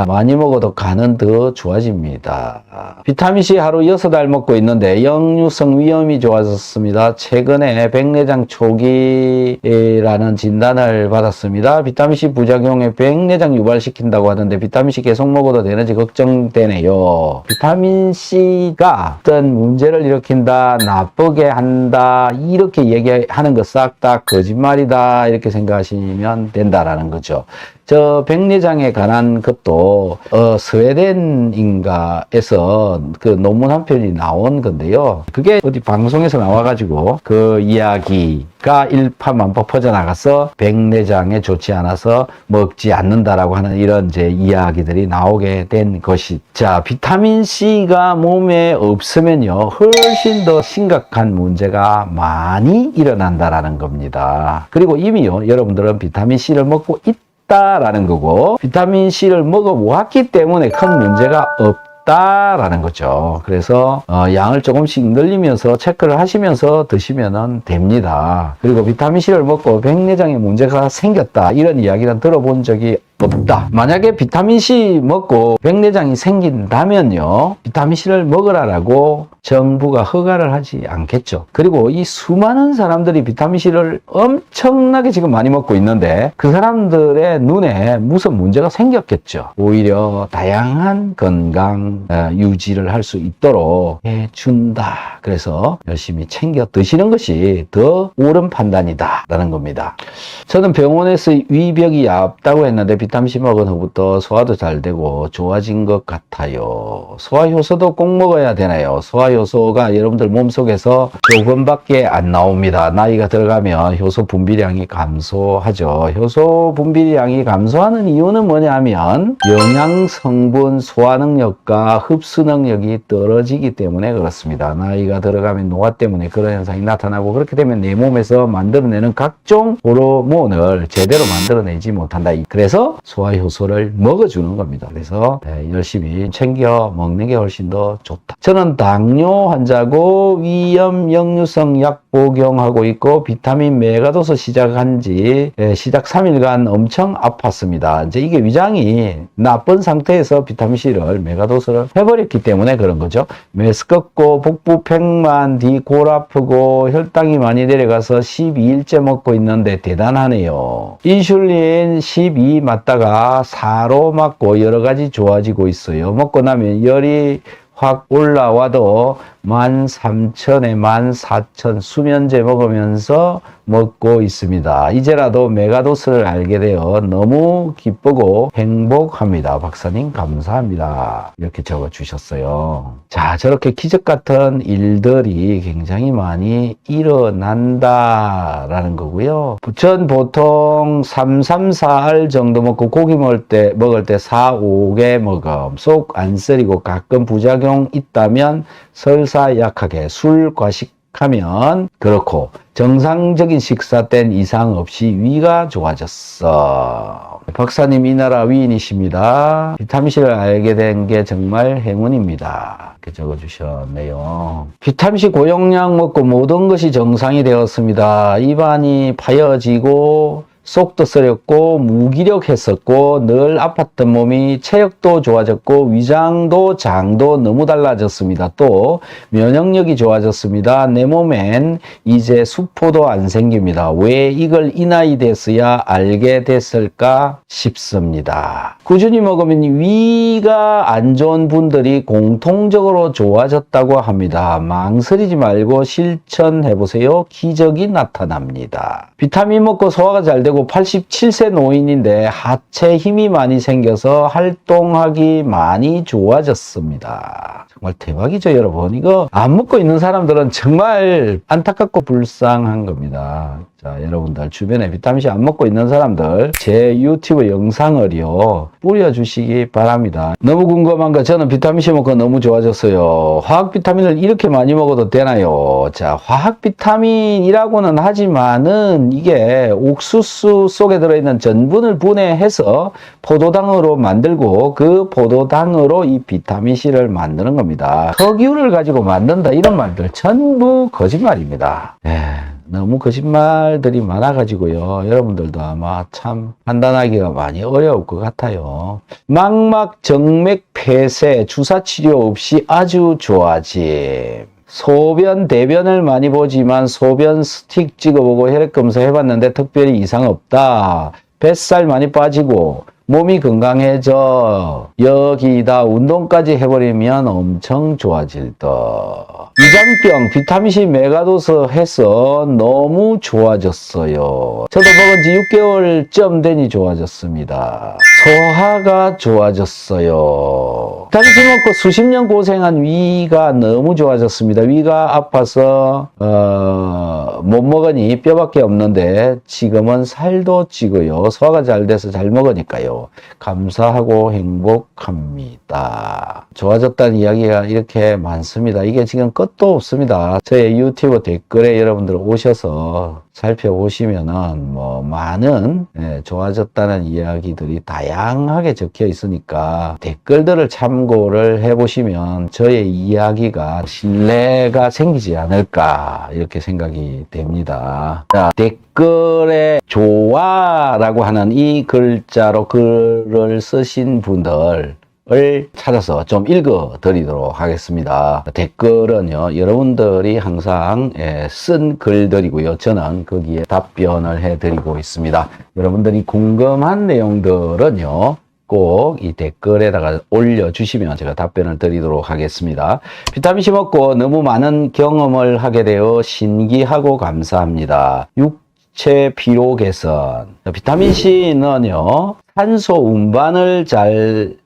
많이 먹어도 간은 더 좋아집니다. 비타민C 하루 6알 먹고 있는데 역류성 위염이 좋아졌습니다. 최근에 백내장 초기라는 진단을 받았습니다. 비타민C 부작용에 백내장 유발시킨다고 하던데 비타민C 계속 먹어도 되는지 걱정되네요. 비타민C가 어떤 문제를 일으킨다, 나쁘게 한다, 이렇게 얘기하는 거 싹 다 거짓말이다, 이렇게 생각하시면 된다라는 거죠. 저 백내장에 관한 것도 스웨덴인가에서 그 논문 한 편이 나온 건데요. 그게 어디 방송에서 나와가지고 그 이야기가 일파만파 퍼져나가서 백내장에 좋지 않아서 먹지 않는다라고 하는 이런 이제 이야기들이 나오게 된 것이. 자, 비타민 C가 몸에 없으면요 훨씬 더 심각한 문제가 많이 일어난다라는 겁니다. 그리고 이미요 여러분들은 비타민 C를 먹고 라는 거고 비타민 C를 먹어 왔기 때문에 큰 문제가 없다라는 거죠. 그래서 양을 조금씩 늘리면서 체크를 하시면서 드시면 됩니다. 그리고 비타민 C를 먹고 백내장에 문제가 생겼다 이런 이야기는 들어본 적이 없다. 만약에 비타민C 먹고 백내장이 생긴다면요 비타민C를 먹으라라고 정부가 허가를 하지 않겠죠. 그리고 이 수많은 사람들이 비타민C를 엄청나게 지금 많이 먹고 있는데 그 사람들의 눈에 무슨 문제가 생겼겠죠. 오히려 다양한 건강 유지를 할 수 있도록 해준다. 그래서 열심히 챙겨 드시는 것이 더 옳은 판단이다 라는 겁니다. 저는 병원에서 위벽이 얇다고 했는데 비타민C 먹은 후부터 소화도 잘 되고 좋아진 것 같아요. 소화효소도 꼭 먹어야 되나요? 소화효소가 여러분들 몸속에서 조금밖에 안 나옵니다. 나이가 들어가면 효소 분비량이 감소하죠. 효소 분비량이 감소하는 이유는 뭐냐면 영양 성분 소화 능력과 흡수 능력이 떨어지기 때문에 그렇습니다. 나이가 들어가면 노화 때문에 그런 현상이 나타나고 그렇게 되면 내 몸에서 만들어내는 각종 호르몬을 제대로 만들어내지 못한다. 그래서 소화효소를 먹어주는 겁니다. 그래서 열심히 챙겨 먹는 게 훨씬 더 좋다. 저는 당뇨 환자고 위염 역류성 약 복용하고 있고 비타민 메가도스 시작한 지 시작 3일간 엄청 아팠습니다. 이제 이게 위장이 나쁜 상태에서 비타민C를 메가도스를 해버렸기 때문에 그런 거죠. 메스껍고 복부 팽만 뒤 골 아프고 혈당이 많이 내려가서 12일째 먹고 있는데 대단하네요. 인슐린 12 맞다가 4로 맞고 여러 가지 좋아지고 있어요. 먹고 나면 열이 확 올라와도 13,000에 14,000 수면제 먹으면서 먹고 있습니다. 이제라도 메가도스를 알게 되어 너무 기쁘고 행복합니다. 박사님 감사합니다. 이렇게 적어 주셨어요. 자, 저렇게 기적 같은 일들이 굉장히 많이 일어난다라는 거고요. 전 보통 3, 4알 정도 먹고 고기 먹을 때 4, 5개 먹음. 속 안 쓰리고 가끔 부작용 있다면 설사 약하게 술 과식하면 그렇고 정상적인 식사 땐 이상 없이 위가 좋아졌어. 박사님 이 나라 위인이십니다. 비타민C를 알게 된 게 정말 행운입니다. 이렇게 적어주셨네요. 비타민C 고용량 먹고 모든 것이 정상이 되었습니다. 입안이 파여지고 속도 쓰렸고 무기력했었고 늘 아팠던 몸이 체력도 좋아졌고 위장도 장도 너무 달라졌습니다. 또 면역력이 좋아졌습니다. 내 몸엔 이제 수포도 안 생깁니다. 왜 이걸 이 나이 됐어야 알게 됐을까 싶습니다. 꾸준히 먹으면 위가 안 좋은 분들이 공통적으로 좋아졌다고 합니다. 망설이지 말고 실천해보세요. 기적이 나타납니다. 비타민 먹고 소화가 잘 되고 87세 노인인데 하체 힘이 많이 생겨서 활동하기 많이 좋아졌습니다. 정말 대박이죠, 여러분. 이거 안 먹고 있는 사람들은 정말 안타깝고 불쌍한 겁니다. 자, 여러분들 주변에 비타민C 안 먹고 있는 사람들 제 유튜브 영상을요 뿌려주시기 바랍니다. 너무 궁금한 거 저는 비타민C 먹고 너무 좋아졌어요. 화학 비타민을 이렇게 많이 먹어도 되나요? 자, 화학 비타민이라고는 하지만은 이게 옥수수 속에 들어있는 전분을 분해해서 포도당으로 만들고 그 포도당으로 이 비타민C를 만드는 겁니다. 석유를 가지고 만든다 이런 말들 전부 거짓말입니다. 너무 거짓말들이 많아가지고요. 여러분들도 아마 참 판단하기가 많이 어려울 것 같아요. 망막 정맥 폐쇄 주사 치료 없이 아주 좋아짐. 소변, 대변을 많이 보지만 소변 스틱 찍어보고 혈액 검사 해봤는데 특별히 이상 없다. 뱃살 많이 빠지고 몸이 건강해져. 여기다 운동까지 해버리면 엄청 좋아질 듯. 위장병, 비타민C 메가도스 해서 너무 좋아졌어요. 저도 먹은 지 6개월쯤 되니 좋아졌습니다. 소화가 좋아졌어요. 비타민C 먹고 수십 년 고생한 위가 너무 좋아졌습니다. 위가 아파서 못 먹으니 뼈밖에 없는데 지금은 살도 찌고요. 소화가 잘 돼서 잘 먹으니까요. 감사하고 행복합니다. 좋아졌다는 이야기가 이렇게 많습니다. 이게 지금 끝도 없습니다. 저의 유튜브 댓글에 여러분들 오셔서 살펴보시면은 많은 좋아졌다는 이야기들이 다양하게 적혀 있으니까 댓글들을 참고를 해보시면 저의 이야기가 신뢰가 생기지 않을까 이렇게 생각이 됩니다. 자, 댓글에 좋아라고 하는 이 글자로 글을 쓰신 분들 을 찾아서 좀 읽어 드리도록 하겠습니다. 댓글은요, 여러분들이 항상 쓴 글들이고요. 저는 거기에 답변을 해 드리고 있습니다. 여러분들이 궁금한 내용들은요, 꼭 이 댓글에다가 올려주시면 제가 답변을 드리도록 하겠습니다. 비타민C 먹고 너무 많은 경험을 하게 되어 신기하고 감사합니다. 육체 피로 개선. 비타민C는요, 산소 운반을 잘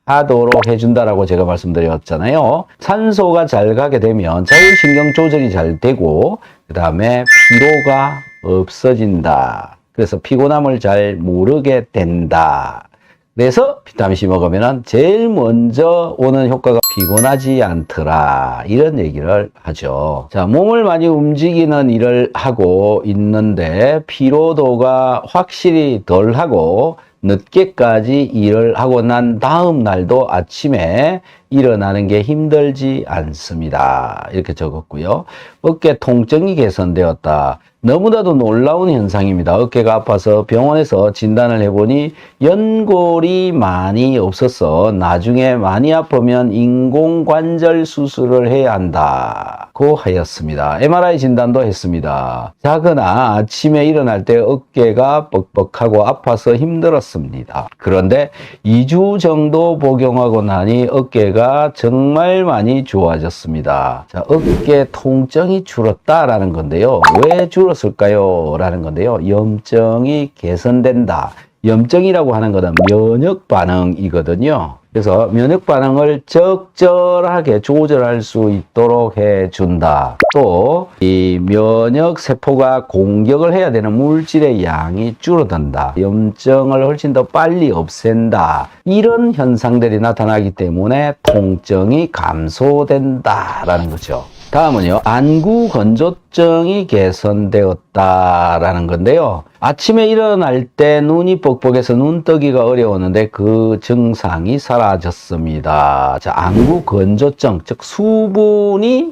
하도록 해준다라고 제가 말씀드렸잖아요. 산소가 잘 가게 되면 자율신경 조절이 잘 되고 그 다음에 피로가 없어진다. 그래서 피곤함을 잘 모르게 된다. 그래서 비타민C 먹으면 제일 먼저 오는 효과가 피곤하지 않더라. 이런 얘기를 하죠. 자, 몸을 많이 움직이는 일을 하고 있는데 피로도가 확실히 덜하고 늦게까지 일을 하고 난 다음 날도 아침에 일어나는 게 힘들지 않습니다. 이렇게 적었고요. 어깨 통증이 개선되었다. 너무나도 놀라운 현상입니다. 어깨가 아파서 병원에서 진단을 해보니 연골이 많이 없어서 나중에 많이 아프면 인공관절 수술을 해야 한다고 하였습니다. MRI 진단도 했습니다. 자거나 아침에 일어날 때 어깨가 뻑뻑하고 아파서 힘들었습니다. 그런데 2주 정도 복용하고 나니 어깨가 정말 많이 좋아졌습니다. 자, 어깨 통증이 줄었다라는 건데요. 왜 줄었을까요? 라는 건데요. 염증이 개선된다. 염증이라고 하는 것은 면역 반응이거든요. 그래서 면역 반응을 적절하게 조절할 수 있도록 해준다. 또 이 면역 세포가 공격을 해야 되는 물질의 양이 줄어든다. 염증을 훨씬 더 빨리 없앤다. 이런 현상들이 나타나기 때문에 통증이 감소된다라는 거죠. 다음은요, 안구 건조증이 개선되었다라는 건데요. 아침에 일어날 때 눈이 뻑뻑해서 눈뜨기가 어려웠는데 그 증상이 사라졌습니다. 자, 안구 건조증, 즉 수분이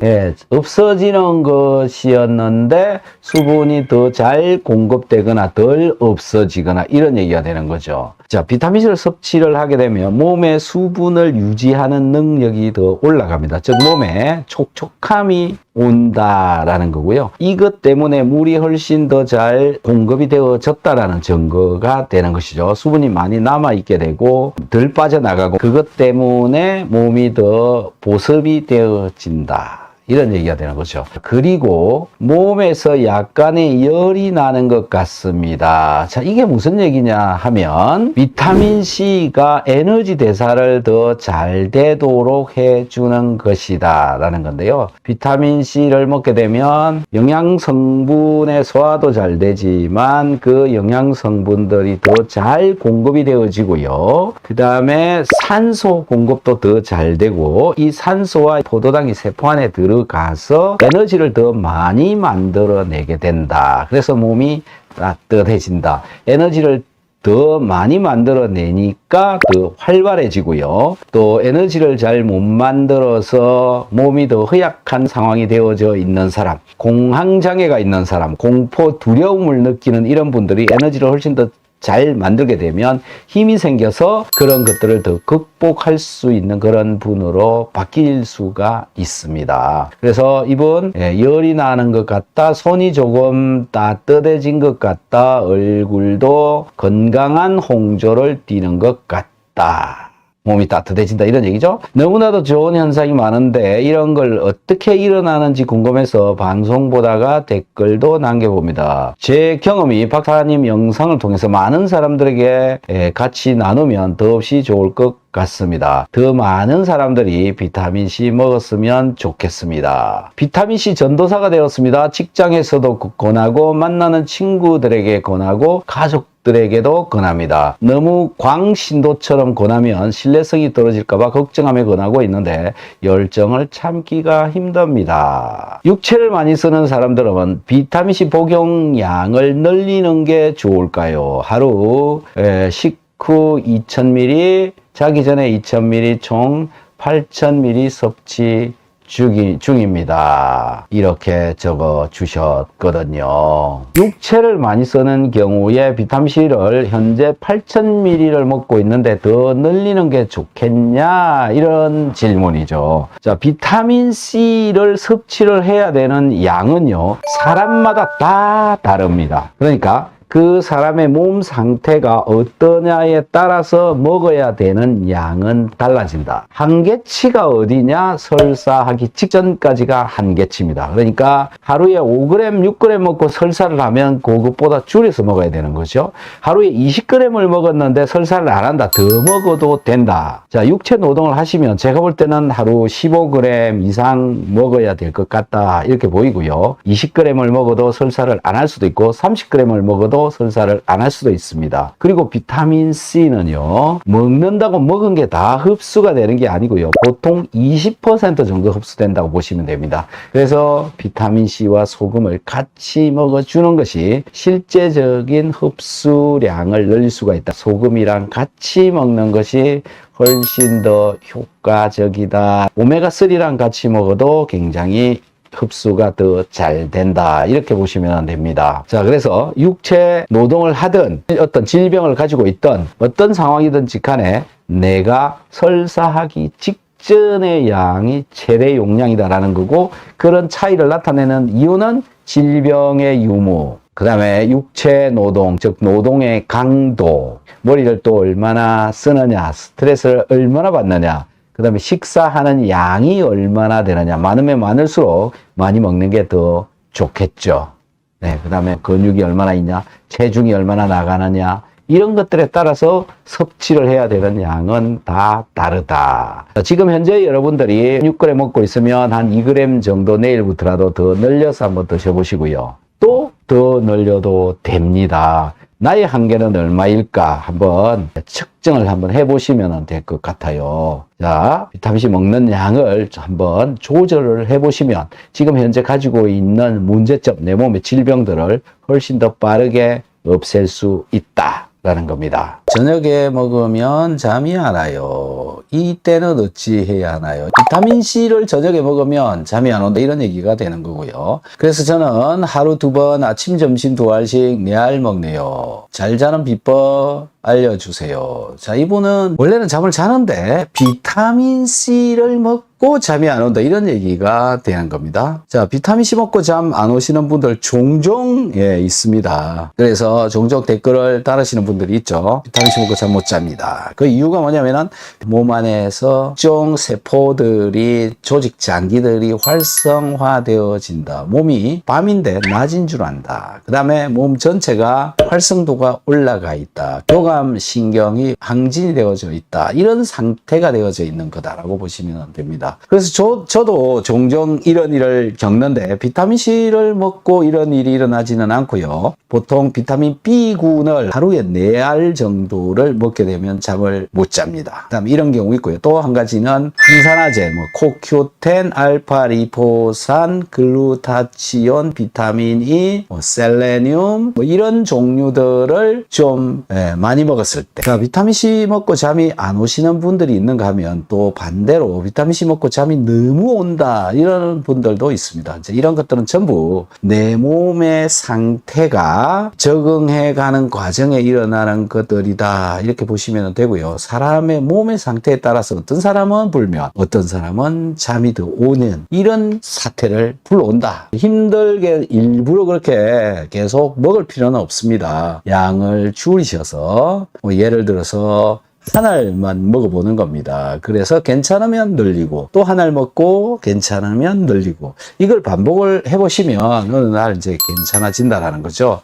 없어지는 것이었는데 수분이 더 잘 공급되거나 덜 없어지거나 이런 얘기가 되는 거죠. 자, 비타민C를 섭취를 하게 되면 몸의 수분을 유지하는 능력이 더 올라갑니다. 즉 몸에 촉촉함이 온다라는 거고요. 이것 때문에 물이 훨씬 더 잘 공급이 되어졌다라는 증거가 되는 것이죠. 수분이 많이 남아있게 되고 덜 빠져나가고 그것 때문에 몸이 더 보습이 되어진다. 이런 얘기가 되는 거죠. 그리고 몸에서 약간의 열이 나는 것 같습니다. 자, 이게 무슨 얘기냐 하면 비타민C가 에너지 대사를 더 잘 되도록 해주는 것이다 라는 건데요. 비타민C를 먹게 되면 영양성분의 소화도 잘 되지만 그 영양성분들이 더 잘 공급이 되어지고요. 그 다음에 산소 공급도 더 잘 되고 이 산소와 포도당이 세포 안에 가서 에너지를 더 많이 만들어내게 된다. 그래서 몸이 따뜻해진다. 에너지를 더 많이 만들어내니까 더 활발해지고요. 또 에너지를 잘 못 만들어서 몸이 더 허약한 상황이 되어져 있는 사람, 공황장애가 있는 사람, 공포, 두려움을 느끼는 이런 분들이 에너지를 훨씬 더 잘 만들게 되면 힘이 생겨서 그런 것들을 더 극복할 수 있는 그런 분으로 바뀔 수가 있습니다. 그래서 이분 열이 나는 것 같다, 손이 조금 따뜻해진 것 같다, 얼굴도 건강한 홍조를 띠는 것 같다, 몸이 따뜻해진다, 이런 얘기죠. 너무나도 좋은 현상이 많은데 이런 걸 어떻게 일어나는지 궁금해서 방송 보다가 댓글도 남겨봅니다. 제 경험이 박사님 영상을 통해서 많은 사람들에게 같이 나누면 더없이 좋을 것 같습니다. 더 많은 사람들이 비타민C 먹었으면 좋겠습니다. 비타민C 전도사가 되었습니다. 직장에서도 권하고 만나는 친구들에게 권하고 가족들에게도 권합니다. 너무 광신도처럼 권하면 신뢰성이 떨어질까봐 걱정하며 권하고 있는데 열정을 참기가 힘듭니다. 육체를 많이 쓰는 사람들은 비타민C 복용량을 늘리는 게 좋을까요? 하루 식후 2000ml, 자기 전에 2000ml, 총 8000ml 섭취 중입니다. 이렇게 적어 주셨거든요. 육체를 많이 쓰는 경우에 비타민C를 현재 8000ml를 먹고 있는데 더 늘리는 게 좋겠냐, 이런 질문이죠. 자, 비타민C를 섭취를 해야 되는 양은요, 사람마다 다 다릅니다. 그러니까 그 사람의 몸 상태가 어떠냐에 따라서 먹어야 되는 양은 달라진다. 한계치가 어디냐? 설사하기 직전까지가 한계치입니다. 그러니까 하루에 5g, 6g 먹고 설사를 하면 그것보다 줄여서 먹어야 되는 거죠. 하루에 20g을 먹었는데 설사를 안 한다. 더 먹어도 된다. 자, 육체 노동을 하시면 제가 볼 때는 하루 15g 이상 먹어야 될 것 같다, 이렇게 보이고요. 20g을 먹어도 설사를 안 할 수도 있고 30g을 먹어도 설사를 안 할 수도 있습니다. 그리고 비타민C는요, 먹는다고 먹은 게 다 흡수가 되는 게 아니고요, 보통 20% 정도 흡수된다고 보시면 됩니다. 그래서 비타민C와 소금을 같이 먹어주는 것이 실제적인 흡수량을 늘릴 수가 있다. 소금이랑 같이 먹는 것이 훨씬 더 효과적이다. 오메가3랑 같이 먹어도 굉장히 흡수가 더 잘 된다, 이렇게 보시면 됩니다. 자, 그래서 육체 노동을 하든 어떤 질병을 가지고 있던 어떤 상황이든지 간에 내가 설사하기 직전의 양이 최대 용량이다라는 거고, 그런 차이를 나타내는 이유는 질병의 유무, 그 다음에 육체 노동, 즉 노동의 강도, 머리를 또 얼마나 쓰느냐, 스트레스를 얼마나 받느냐, 그 다음에 식사하는 양이 얼마나 되느냐, 많으면 많을수록 많이 먹는 게 더 좋겠죠. 네, 그 다음에 근육이 얼마나 있냐, 체중이 얼마나 나가느냐, 이런 것들에 따라서 섭취를 해야 되는 양은 다 다르다. 지금 현재 여러분들이 6g 먹고 있으면 한 2g 정도 내일부터라도 더 늘려서 한번 드셔보시고요. 또 더 늘려도 됩니다. 나의 한계는 얼마일까 한번 측정을 한번 해보시면 될 것 같아요. 자, 비타민C 먹는 양을 한번 조절을 해보시면 지금 현재 가지고 있는 문제점, 내 몸의 질병들을 훨씬 더 빠르게 없앨 수 있다라는 겁니다. 저녁에 먹으면 잠이 안 와요. 이때는 어찌 해야 하나요? 비타민C를 저녁에 먹으면 잠이 안 온다, 이런 얘기가 되는 거고요. 그래서 저는 하루 2번, 아침, 점심 2알씩 4알 먹네요. 잘 자는 비법 알려주세요. 자, 이분은 원래는 잠을 자는데 비타민C를 먹고 잠이 안 온다, 이런 얘기가 되는 겁니다. 자, 비타민C 먹고 잠 안 오시는 분들 종종 있습니다. 그래서 종종 댓글을 달으시는 분들이 있죠. 비타민C 먹고 잠 못 잡니다. 그 이유가 뭐냐면은 몸 안에서 특정 세포들이, 조직 장기들이 활성화되어진다. 몸이 밤인데 낮인 줄 안다. 그 다음에 몸 전체가 활성도가 올라가 있다. 교감 신경이 항진이 되어져 있다. 이런 상태가 되어져 있는 거다라고 보시면 됩니다. 있습니다. 그래서 저도 종종 이런 일을 겪는데 비타민C를 먹고 이런 일이 일어나지는 않고요. 보통 비타민 B군을 하루에 4알 정도를 먹게 되면 잠을 못 잡니다. 그다음에 이런 경우 있고요. 또 한 가지는 항산화제, 코큐텐, 알파리포산, 글루타치온, 비타민 E, 셀레늄 이런 종류들을 좀 많이 먹었을 때 비타민C 먹고 잠이 안 오시는 분들이 있는가 하면 또 반대로 비타민C 먹고 잠이 너무 온다 이런 분들도 있습니다. 이제 이런 것들은 전부 내 몸의 상태가 적응해가는 과정에 일어나는 것들이다 이렇게 보시면 되고요. 사람의 몸의 상태에 따라서 어떤 사람은 불면 어떤 사람은 잠이 더 오는 이런 사태를 불러온다. 힘들게 일부러 그렇게 계속 먹을 필요는 없습니다. 양을 줄이셔서 예를 들어서 한 알만 먹어보는 겁니다. 그래서 괜찮으면 늘리고 또 한 알 먹고 괜찮으면 늘리고 이걸 반복을 해보시면 어느 날 이제 괜찮아진다라는 거죠.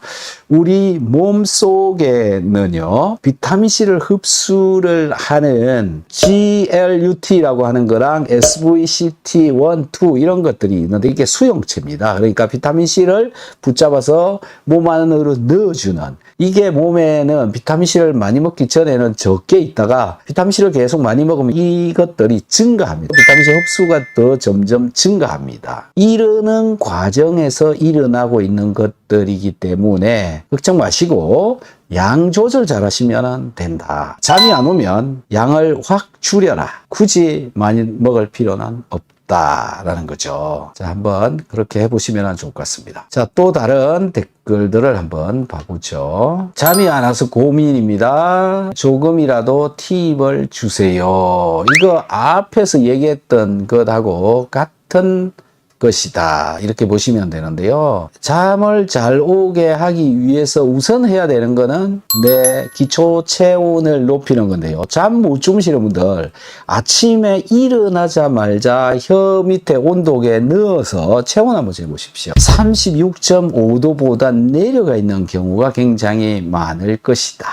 우리 몸 속에는요 비타민C를 흡수를 하는 GLUT라고 하는 거랑 SVCT1, 2 이런 것들이 있는데 이게 수용체입니다. 그러니까 비타민C를 붙잡아서 몸 안으로 넣어주는 이게 몸에는 비타민C를 많이 먹기 전에는 적게 있다가 비타민C를 계속 많이 먹으면 이것들이 증가합니다. 비타민C 흡수가 더 점점 증가합니다. 이러는 과정에서 일어나고 있는 것들이기 때문에 걱정 마시고 양 조절 잘 하시면 된다. 잠이 안 오면 양을 확 줄여라. 굳이 많이 먹을 필요는 없다라는 거죠. 자, 한번 그렇게 해보시면 좋을 것 같습니다. 자, 또 다른 댓글들을 한번 봐보죠. 잠이 안 와서 고민입니다. 조금이라도 팁을 주세요. 이거 앞에서 얘기했던 것하고 같은 것이다. 이렇게 보시면 되는데요. 잠을 잘 오게 하기 위해서 우선 해야 되는 거는 내 기초 체온을 높이는 건데요. 잠 못 주무시는 분들 아침에 일어나자마자 혀 밑에 온도계에 넣어서 체온 한번 재보십시오. 36.5도보다 내려가 있는 경우가 굉장히 많을 것이다.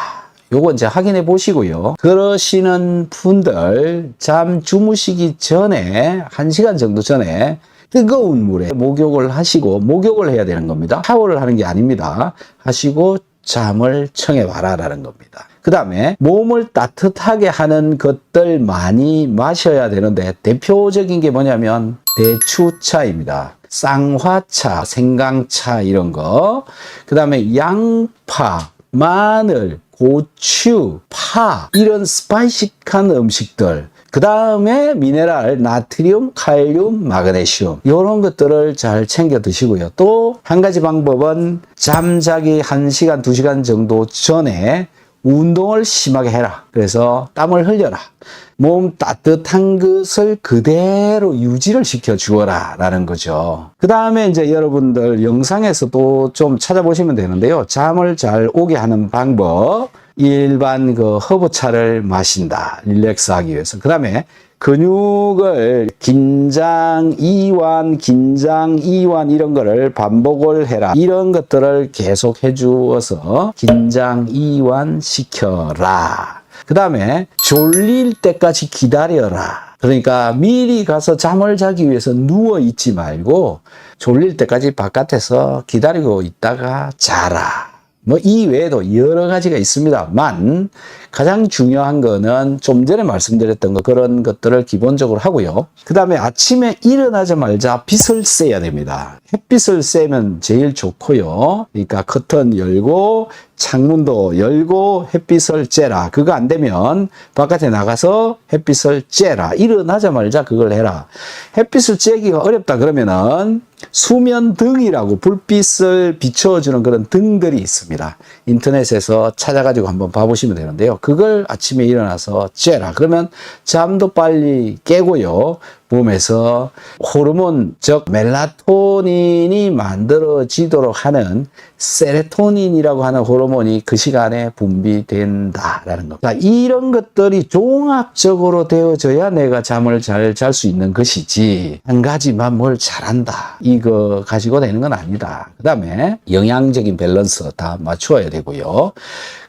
요거 이제 확인해 보시고요. 그러시는 분들 잠 주무시기 전에 1시간 정도 전에 뜨거운 물에 목욕을 하시고 목욕을 해야 되는 겁니다. 샤워를 하는 게 아닙니다. 하시고 잠을 청해 봐라라는 겁니다. 그 다음에 몸을 따뜻하게 하는 것들 많이 마셔야 되는데 대표적인 게 뭐냐면 대추차입니다. 쌍화차, 생강차 이런 거. 그 다음에 양파, 마늘, 고추, 파 이런 스파이식한 음식들. 그 다음에 미네랄, 나트륨, 칼륨, 마그네슘 이런 것들을 잘 챙겨 드시고요. 또 한 가지 방법은 잠자기 1시간, 2시간 정도 전에 운동을 심하게 해라. 그래서 땀을 흘려라. 몸 따뜻한 것을 그대로 유지를 시켜 주어라 라는 거죠. 그 다음에 이제 여러분들 영상에서도 좀 찾아보시면 되는데요. 잠을 잘 오게 하는 방법. 일반 허브차를 마신다. 릴렉스 하기 위해서. 그 다음에 근육을 긴장 이완 이런 거를 반복을 해라. 이런 것들을 계속 해주어서 긴장 이완 시켜라. 그 다음에 졸릴 때까지 기다려라. 그러니까 미리 가서 잠을 자기 위해서 누워 있지 말고 졸릴 때까지 바깥에서 기다리고 있다가 자라. 이 외에도 여러 가지가 있습니다만 가장 중요한 거는 좀 전에 말씀드렸던 그런 것들을 기본적으로 하고요. 그 다음에 아침에 일어나자마자 빛을 쐬야 됩니다. 햇빛을 쐬면 제일 좋고요. 그러니까 커튼 열고 창문도 열고 햇빛을 쬐라. 그거 안 되면 바깥에 나가서 햇빛을 쬐라. 일어나자마자 그걸 해라. 햇빛을 쬐기가 어렵다 그러면은 수면등이라고 불빛을 비춰주는 그런 등들이 있습니다. 인터넷에서 찾아가지고 한번 봐보시면 되는데요. 그걸 아침에 일어나서 쬐라. 그러면 잠도 빨리 깨고요. 몸에서 호르몬, 즉 멜라토닌이 만들어지도록 하는 세로토닌이라고 하는 호르몬이 그 시간에 분비된다라는 겁니다. 자, 이런 것들이 종합적으로 되어져야 내가 잠을 잘 잘 수 있는 것이지 한 가지만 뭘 잘한다 이거 가지고 되는 건 아니다. 그 다음에 영양적인 밸런스 다 맞추어야 되고요.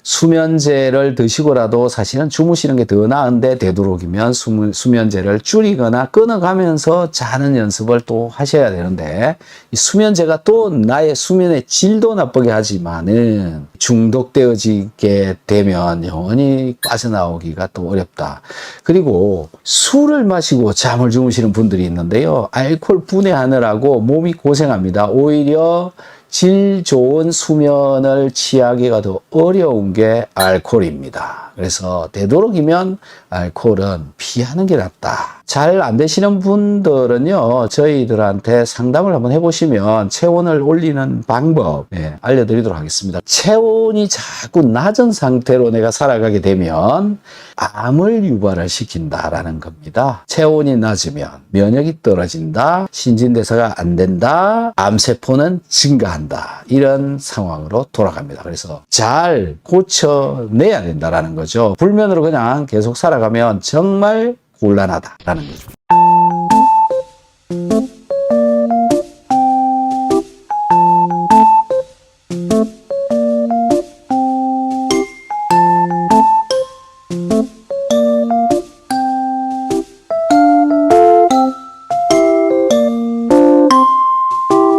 수면제를 드시고라도 사실은 주무시는 게 더 나은데 되도록이면 수면제를 줄이거나 끊어가면서 자는 연습을 또 하셔야 되는데 이 수면제가 또 나의 수면의 질도 나쁘게 하지만은 중독되어지게 되면 영원히 빠져나오기가 또 어렵다. 그리고 술을 마시고 잠을 주무시는 분들이 있는데요. 알코올 분해하느라고 몸이 고생합니다. 오히려 질 좋은 수면을 취하기가 더 어려운 게 알코올입니다. 그래서 되도록이면 알코올은 피하는 게 낫다. 잘 안 되시는 분들은요, 저희들한테 상담을 한번 해보시면 체온을 올리는 방법 알려드리도록 하겠습니다. 체온이 자꾸 낮은 상태로 내가 살아가게 되면 암을 유발을 시킨다라는 겁니다. 체온이 낮으면 면역이 떨어진다, 신진대사가 안 된다, 암세포는 증가한다. 이런 상황으로 돌아갑니다. 그래서 잘 고쳐내야 된다라는 거죠. 불면으로 그냥 계속 살아가면 정말 곤란하다라는 거죠.